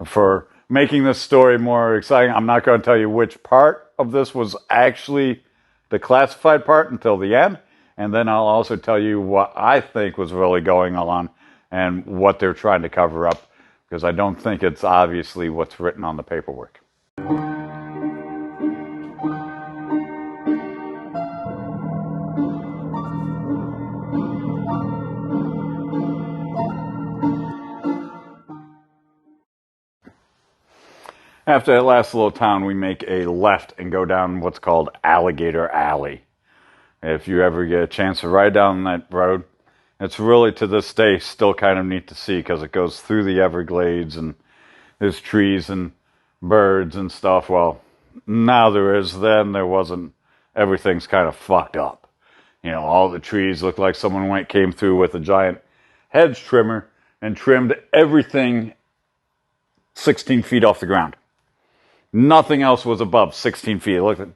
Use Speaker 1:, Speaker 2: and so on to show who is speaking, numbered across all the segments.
Speaker 1: for making this story more exciting, I'm not going to tell you which part of this was actually the classified part until the end. And then I'll also tell you what I think was really going on and what they're trying to cover up, because I don't think it's obviously what's written on the paperwork. After that last little town, we make a left and go down what's called Alligator Alley. If you ever get a chance to ride down that road, it's really, to this day, still kind of neat to see, because it goes through the Everglades and there's trees and birds and stuff. Well, now there is. Then there wasn't. Everything's kind of fucked up. You know, all the trees look like someone came through with a giant hedge trimmer and trimmed everything 16 feet off the ground. Nothing else was above 16 feet. It looked like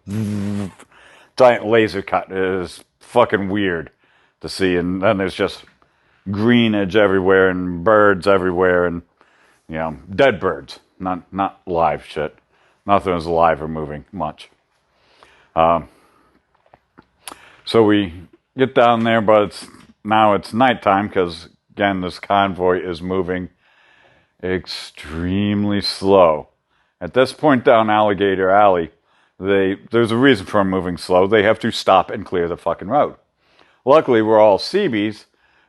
Speaker 1: giant laser cut. It is fucking weird to see. And then there's just greenage everywhere and birds everywhere, and you know, dead birds, not live shit. Nothing is alive or moving much. So we get down there, but now it's nighttime, because again, this convoy is moving extremely slow. At this point down Alligator Alley, there's a reason for them moving slow. They have to stop and clear the fucking road. Luckily, we're all Seabees,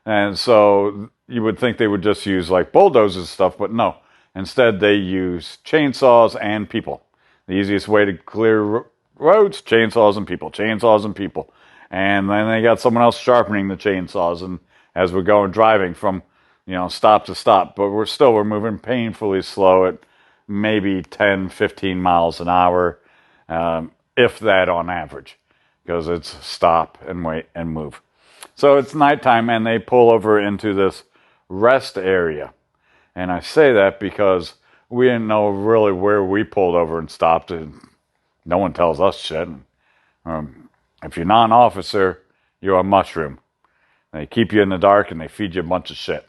Speaker 1: and so you would think they would just use like bulldozers and stuff, but no. Instead, they use chainsaws and people. The easiest way to clear roads, chainsaws and people, chainsaws and people. And then they got someone else sharpening the chainsaws, and as we're going driving from, you know, stop to stop, but we're moving painfully slow at maybe 10, 15 miles an hour, if that on average, because it's stop and wait and move. So it's nighttime, and they pull over into this rest area. And I say that because we didn't know really where we pulled over and stopped, and no one tells us shit. If you're not an officer, you're a mushroom. They keep you in the dark, and they feed you a bunch of shit.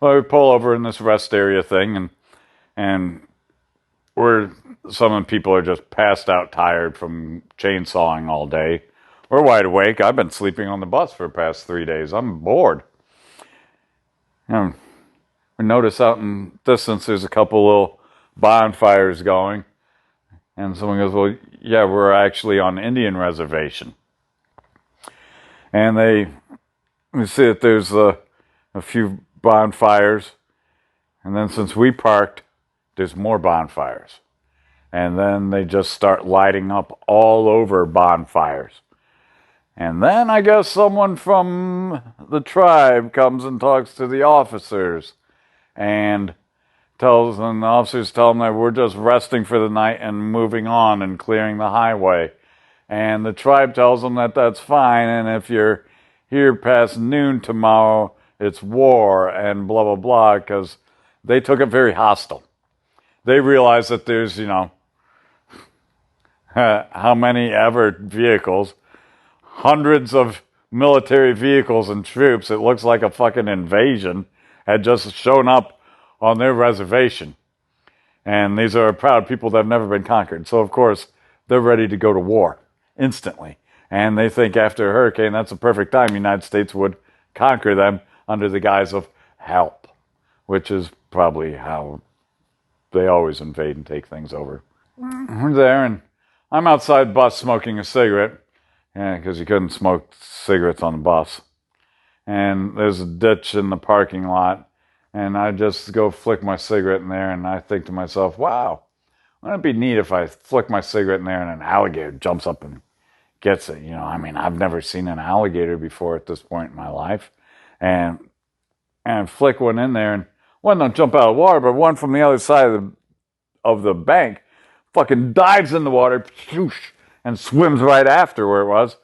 Speaker 1: Well, we pull over in this rest area thing, and some of the people are just passed out tired from chainsawing all day. We're wide awake. I've been sleeping on the bus for the past 3 days. I'm bored. We notice out in the distance there's a couple little bonfires going. And someone goes, well, yeah, we're actually on Indian reservation. And we see that there's a few bonfires. And then since we parked, there's more bonfires. And then they just start lighting up all over bonfires. And then I guess someone from the tribe comes and talks to the officers. And the officers tell them that we're just resting for the night and moving on and clearing the highway. And the tribe tells them that that's fine. And if you're here past noon tomorrow, it's war and blah, blah, blah, because they took it very hostile. They realize that there's, you know, how many ever vehicles, hundreds of military vehicles and troops. It looks like a fucking invasion had just shown up on their reservation. And these are proud people that have never been conquered. So, of course, they're ready to go to war instantly. And they think after a hurricane, that's the perfect time the United States would conquer them under the guise of help, which is probably how they always invade and take things over. We're there, and I'm outside the bus smoking a cigarette, because you couldn't smoke cigarettes on the bus. And there's a ditch in the parking lot, and I just go flick my cigarette in there, and I think to myself, wow, wouldn't it be neat if I flick my cigarette in there and an alligator jumps up and gets it? You know, I mean, I've never seen an alligator before at this point in my life. And flick one in there, and one don't jump out of the water, but one from the other side of the bank fucking dives in the water, and swims right after where it was.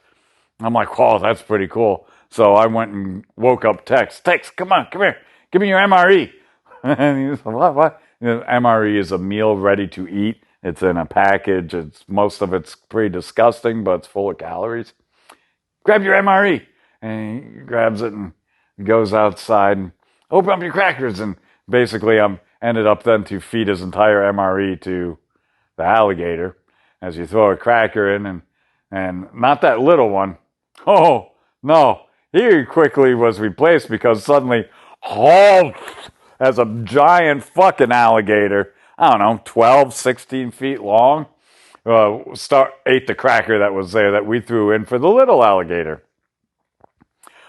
Speaker 1: I'm like, oh, that's pretty cool. So I went and woke up Tex. Tex, come on, come here. Give me your MRE. And he was like, what? You know, MRE is a meal ready to eat. It's in a package. Most of it's pretty disgusting, but it's full of calories. Grab your MRE. And he grabs it and goes outside and open up your crackers. And basically I'm ended up then to feed his entire MRE to the alligator as you throw a cracker in, and not that little one. Oh, no. He quickly was replaced because suddenly, oh, as a giant fucking alligator, I don't know, 12, 16 feet long, ate the cracker that was there that we threw in for the little alligator.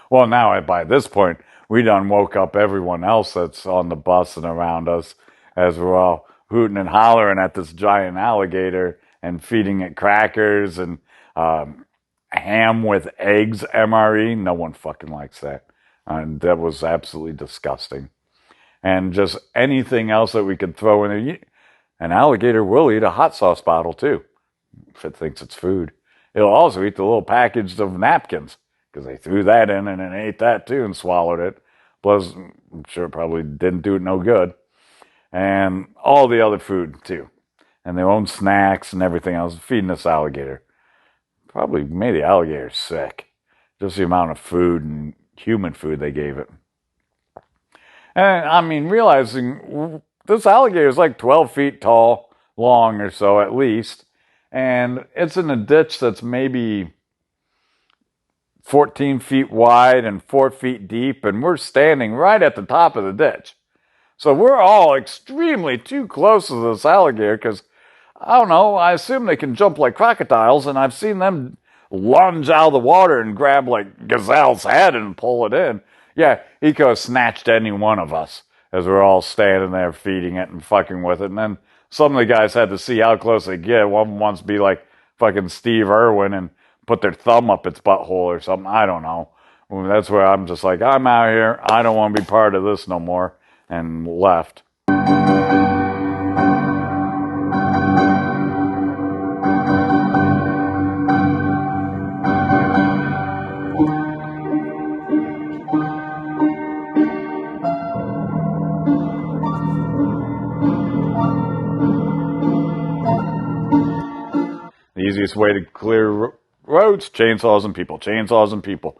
Speaker 1: Well, now by this point, we done woke up everyone else that's on the bus and around us as we're all hooting and hollering at this giant alligator and feeding it crackers and ham with eggs, MRE. No one fucking likes that. And that was absolutely disgusting. And just anything else that we could throw in there. An alligator will eat a hot sauce bottle too, if it thinks it's food. It'll also eat the little package of napkins, because they threw that in and it ate that too and swallowed it. Plus, I'm sure it probably didn't do it no good. And all the other food too. And their own snacks and everything else, feeding this alligator. Probably made the alligator sick. Just the amount of food and human food they gave it. And I mean, realizing this alligator is like 12 feet tall, long or so at least. And it's in a ditch that's maybe 14 feet wide and 4 feet deep. And we're standing right at the top of the ditch. So we're all extremely too close to this alligator because, I don't know, I assume they can jump like crocodiles. And I've seen them lunge out of the water and grab like gazelle's head and pull it in. Yeah, he could have snatched any one of us as we're all standing there feeding it and fucking with it. And then some of the guys had to see how close they get. One of them wants to be like fucking Steve Irwin and put their thumb up its butthole or something. I don't know. That's where I'm just like, I'm out here. I don't want to be part of this no more. And left. The easiest way to clear roads, chainsaws and people. Chainsaws and people.